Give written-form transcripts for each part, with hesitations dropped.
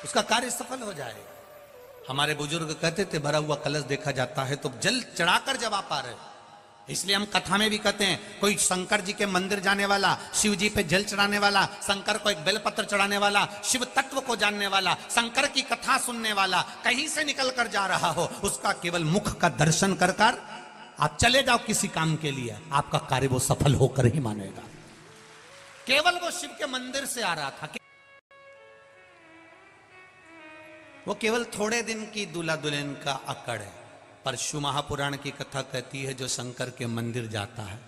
उसका कार्य सफल हो जाएगा। हमारे बुजुर्ग कहते थे भरा हुआ कलश देखा जाता है तो जल चढ़ाकर जब आप आ रहे, इसलिए हम कथा में भी कहते हैं कोई शंकर जी के मंदिर जाने वाला, शिव जी पे जल चढ़ाने वाला, शंकर को एक बेलपत्र चढ़ाने वाला, शिव तत्व को जानने वाला, शंकर की कथा सुनने वाला कहीं से निकल कर जा रहा हो, उसका केवल मुख का दर्शन कर कर आप चले जाओ किसी काम के लिए, आपका कार्य वो सफल होकर ही मानेगा। केवल वो शिव के मंदिर से आ रहा था, वो केवल थोड़े दिन की दूल्हा दुल्हन का अकड़ है। पर शिव महापुराण की कथा कहती है जो शंकर के मंदिर जाता है,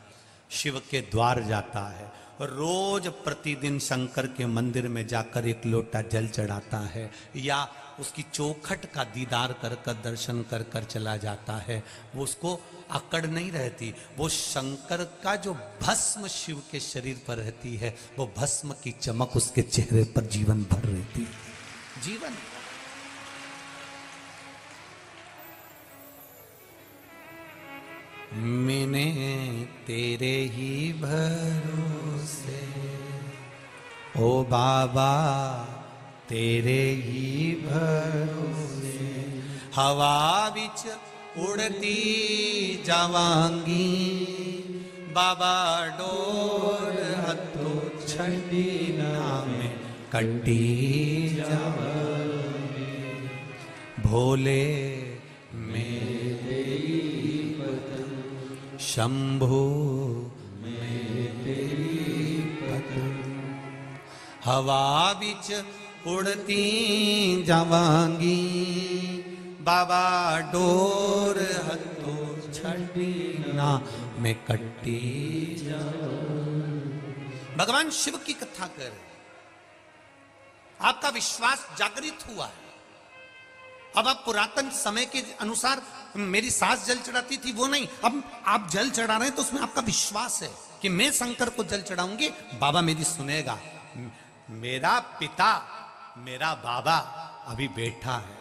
शिव के द्वार जाता है, रोज प्रतिदिन शंकर के मंदिर में जाकर एक लोटा जल चढ़ाता है या उसकी चौखट का दीदार कर कर दर्शन कर कर चला जाता है, वो उसको अकड़ नहीं रहती। वो शंकर का जो भस्म शिव के शरीर पर रहती है, वो भस्म की चमक उसके चेहरे पर जीवन भर रहती है। जीवन मैंने तेरे ही भरोसे ओ बाबा तेरे ही भरोसे हवा बिच उड़ती जावांगी बाबा डोर हथों छड़ी नाम कट्टी जावांगी भोले शंभो मैं तेरी पतंग हवा बिच उड़ती जावांगी बाबा डोर हथों छड़ी ना मैं कट्टी जाऊं। भगवान शिव की कथा कर, आपका विश्वास जागृत हुआ है। अब आप पुरातन समय के अनुसार मेरी सास जल चढ़ाती थी वो नहीं, अब आप जल चढ़ा रहे हैं तो उसमें आपका विश्वास है कि मैं शंकर को जल चढ़ाऊंगी, बाबा मेरी सुनेगा। मेरा पिता मेरा बाबा अभी बैठा है।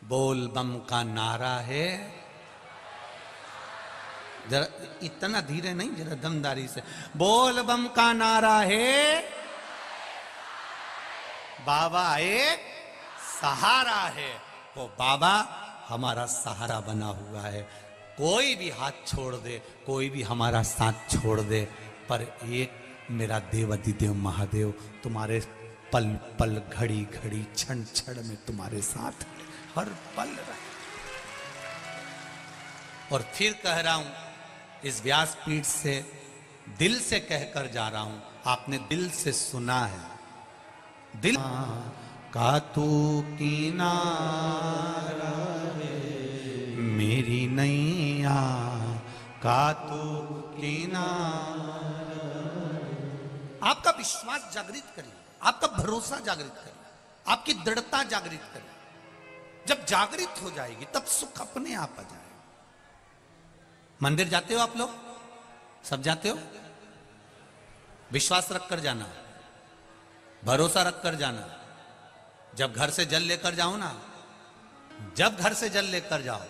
बोल बम का नारा है, जरा इतना धीरे नहीं, जरा दमदारी से। बोल बम का नारा है, बाबा एक सहारा है। वो बाबा हमारा सहारा बना हुआ है। कोई भी हाथ छोड़ दे, कोई भी हमारा साथ छोड़ दे, पर एक मेरा देव अधिदेव महादेव तुम्हारे पल पल घड़ी घड़ी क्षण क्षण में तुम्हारे साथ हर पल रहे। और फिर कह रहा हूं इस व्यासपीठ से, दिल से कहकर जा रहा हूं, आपने दिल से सुना है। दिल का तू किनारा मेरी नैया का तू किनारा। आपका विश्वास जागृत करिए, आपका भरोसा जागृत करिए, आपकी दृढ़ता जागृत करिए। जब जागृत हो जाएगी तब सुख अपने आप आ जाएगा। मंदिर जाते हो आप लोग, सब जाते हो? विश्वास रख कर जाना, भरोसा रख कर जाना। जब घर से जल लेकर जाओ ना, जब घर से जल लेकर जाओ,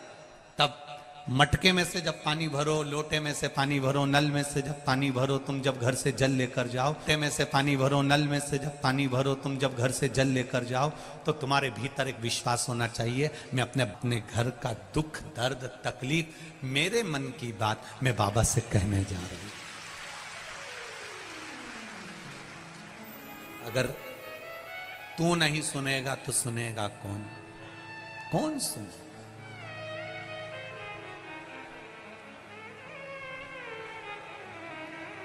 तब मटके में से जब पानी भरो, लोटे में से पानी भरो, नल में से जब पानी भरो, तुम जब घर से जल लेकर जाओ, लोटे में से पानी भरो, नल में से जब पानी भरो, तुम जब घर से जल लेकर जाओ, तो तुम्हारे भीतर एक विश्वास होना चाहिए, मैं अपने घर का दुख दर्द तकलीफ, मेरे मन की बात मैं बाबा से कहने जा रही हूं। अगर तू नहीं सुनेगा तो सुनेगा कौन? कौन सुने?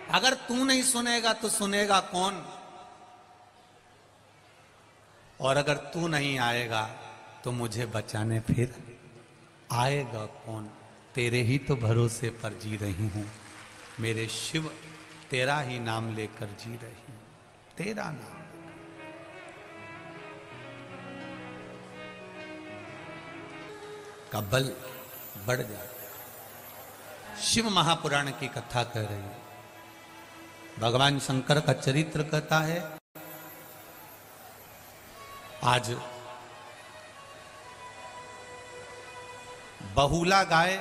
अगर तू नहीं सुनेगा तो सुनेगा कौन? और अगर तू नहीं आएगा तो मुझे बचाने फिर आएगा कौन? तेरे ही तो भरोसे पर जी रही हूं मेरे शिव, तेरा ही नाम लेकर जी रही हूं, तेरा नाम का बल बढ़ जाता है। शिव महापुराण की कथा कह रही है, भगवान शंकर का चरित्र कहता है। आज बहुला गाय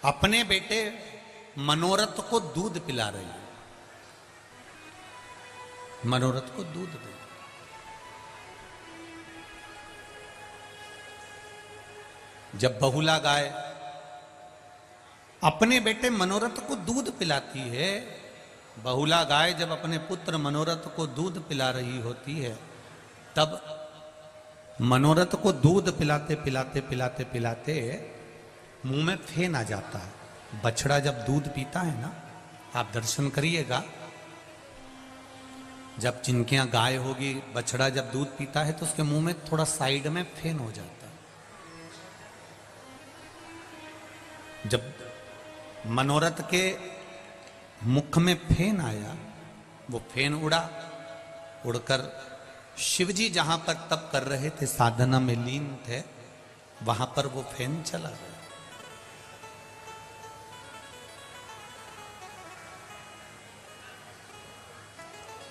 अपने बेटे मनोरथ को दूध पिला रही है। मनोरथ को दूध दे। जब बहुला गाय अपने बेटे मनोरथ को दूध पिलाती है, बहुला गाय जब अपने पुत्र मनोरथ को दूध पिला रही होती है, तब मनोरथ को दूध पिलाते पिलाते पिलाते पिलाते मुंह में फेन आ जाता है। बछड़ा जब दूध पीता है ना, आप दर्शन करिएगा, जब जिनके यहां गाय होगी, बछड़ा जब दूध पीता है तो उसके मुंह में थोड़ा साइड में फेन हो जाता है। जब मनोरथ के मुख में फेन आया, वो फेन उड़ा, उड़कर शिवजी जहां पर तप कर रहे थे, साधना में लीन थे, वहां पर वो फेन चला गया।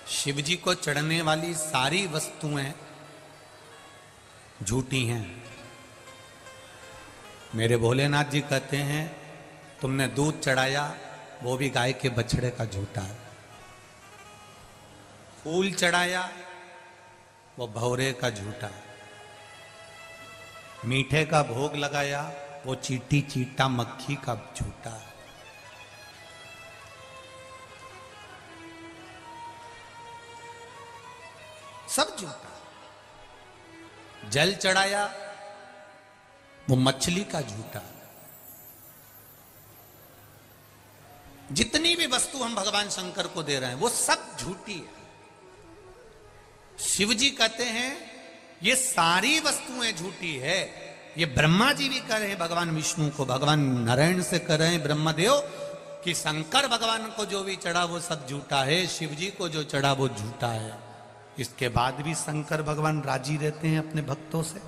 शिवजी को चढ़ने वाली सारी वस्तुएं झूठी हैं। मेरे भोलेनाथ जी कहते हैं, तुमने दूध चढ़ाया, वो भी गाय के बछड़े का झूठा है। फूल चढ़ाया, वो भौरे का झूठा है। मीठे का भोग लगाया, वो चीटी चीटा मक्खी का झूठा है। सब झूठा। जल चढ़ाया, वो मछली का झूठा है। जितनी भी वस्तु हम भगवान शंकर को दे रहे हैं, वो सब झूठी है। शिव जी कहते हैं ये सारी वस्तुएं झूठी है। ये ब्रह्मा जी भी कह रहे हैं भगवान विष्णु को, भगवान नारायण से कह रहे हैं ब्रह्मदेव कि शंकर भगवान को जो भी चढ़ा वो सब झूठा है, शिव जी को जो चढ़ा वो झूठा है। इसके बाद भी शंकर भगवान राजी रहते हैं अपने भक्तों से।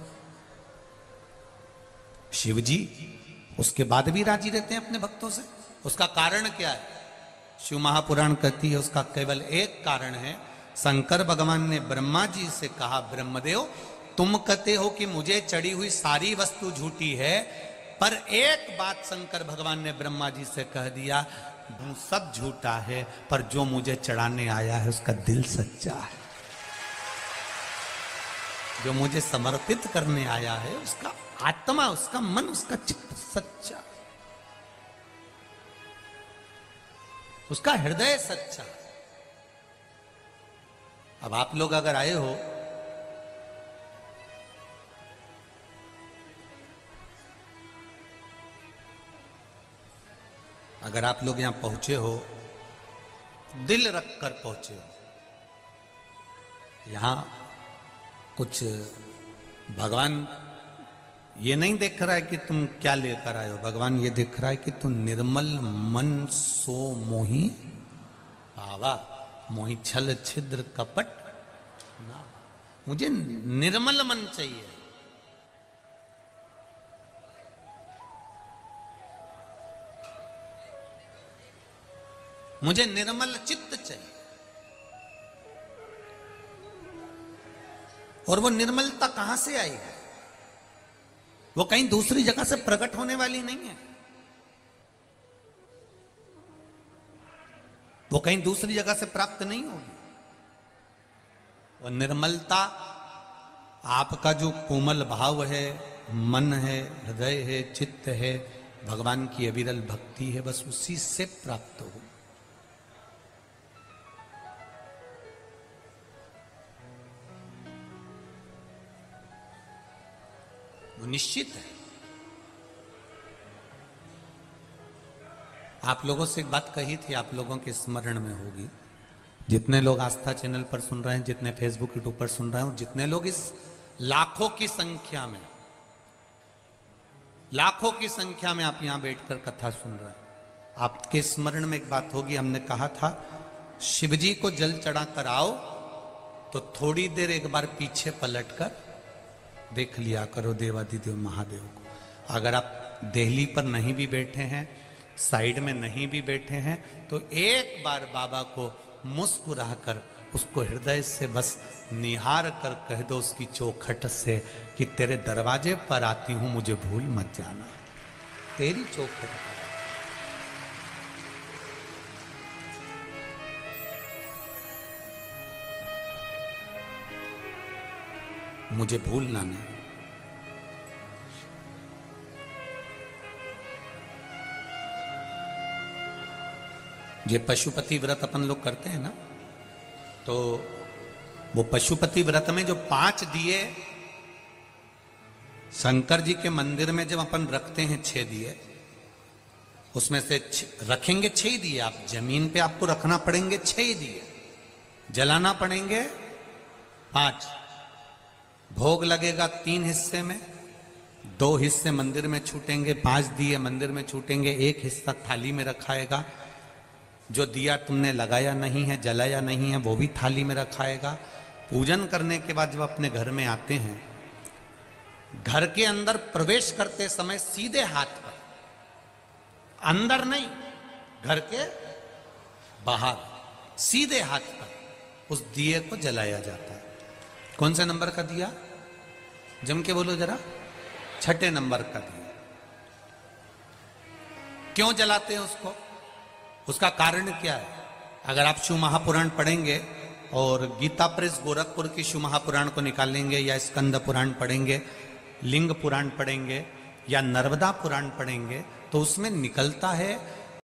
शिव जी उसके बाद भी राजी रहते हैं अपने भक्तों से। उसका कारण क्या है? शिव महापुराण कहती है उसका केवल एक कारण है। शंकर भगवान ने ब्रह्मा जी से कहा, ब्रह्मदेव तुम कहते हो कि मुझे चढ़ी हुई सारी वस्तु झूठी है, पर एक बात शंकर भगवान ने ब्रह्मा जी से कह दिया, सब झूठा है, पर जो मुझे चढ़ाने आया है उसका दिल सच्चा है। जो मुझे समर्पित करने आया है उसका आत्मा, उसका मन, उसका चित्त सच्चा, उसका हृदय सच्चा। अब आप लोग अगर आए हो, अगर आप लोग यहां पहुंचे हो, दिल रख कर पहुंचे हो, यहां कुछ भगवान ये नहीं देख रहा है कि तुम क्या लेकर आए हो, भगवान ये देख रहा है कि तुम निर्मल मन सो मोही भावा, मोही छल छिद्र कपट ना। मुझे निर्मल मन चाहिए, मुझे निर्मल चित्त चाहिए। और वो निर्मलता कहां से आई है? वो कहीं दूसरी जगह से प्रकट होने वाली नहीं है। वो कहीं दूसरी जगह से प्राप्त नहीं होगी। वो निर्मलता आपका जो कोमल भाव है, मन है, हृदय है, चित्त है, भगवान की अविरल भक्ति है, बस उसी से प्राप्त हो। वो निश्चित है। आप लोगों से एक बात कही थी, आप लोगों के स्मरण में होगी, जितने लोग आस्था चैनल पर सुन रहे हैं, जितने फेसबुक यूट्यूब पर सुन रहे हैं, जितने लोग इस लाखों की संख्या में, लाखों की संख्या में आप यहां बैठकर कथा सुन रहे हैं, आपके स्मरण में एक बात होगी। हमने कहा था शिवजी को जल चढ़ा कर आओ तो थोड़ी देर एक बार पीछे पलटकर देख लिया करो देवाधिदेव महादेव को। अगर आप देहली पर नहीं भी बैठे हैं, साइड में नहीं भी बैठे हैं, तो एक बार बाबा को मुस्कुराकर उसको हृदय से बस निहार कर कह दो उसकी चौखट से कि तेरे दरवाजे पर आती हूं, मुझे भूल मत जाना, तेरी चौखट पर। मुझे भूलना नहीं। ये पशुपति व्रत अपन लोग करते हैं ना, तो वो पशुपति व्रत में जो 5 दिए शंकर जी के मंदिर में जब अपन रखते हैं 6 दिए, उसमें से रखेंगे 6 दिए, आप जमीन पे आपको रखना पड़ेंगे 6 दिए, जलाना पड़ेंगे 5, भोग लगेगा 3 हिस्से में, 2 हिस्से मंदिर में छूटेंगे, 5 दिए मंदिर में छूटेंगे, 1 हिस्सा थाली में रखाएगा। जो दिया तुमने लगाया नहीं है, जलाया नहीं है, वो भी थाली में रखाएगा। पूजन करने के बाद जब अपने घर में आते हैं, घर के अंदर प्रवेश करते समय सीधे हाथ पर, अंदर नहीं, घर के बाहर सीधे हाथ पर उस दिए को जलाया जाता है। कौन से नंबर का दिया? जम के बोलो जरा। 6ठे नंबर का दिया। क्यों जलाते हैं उसको? उसका कारण क्या है? अगर आप शिव महापुराण पढ़ेंगे और गीता प्रेस गोरखपुर की शिव महापुराण को निकालेंगे, या स्कंद पुराण पढ़ेंगे, लिंग पुराण पढ़ेंगे, या नर्मदा पुराण पढ़ेंगे, तो उसमें निकलता है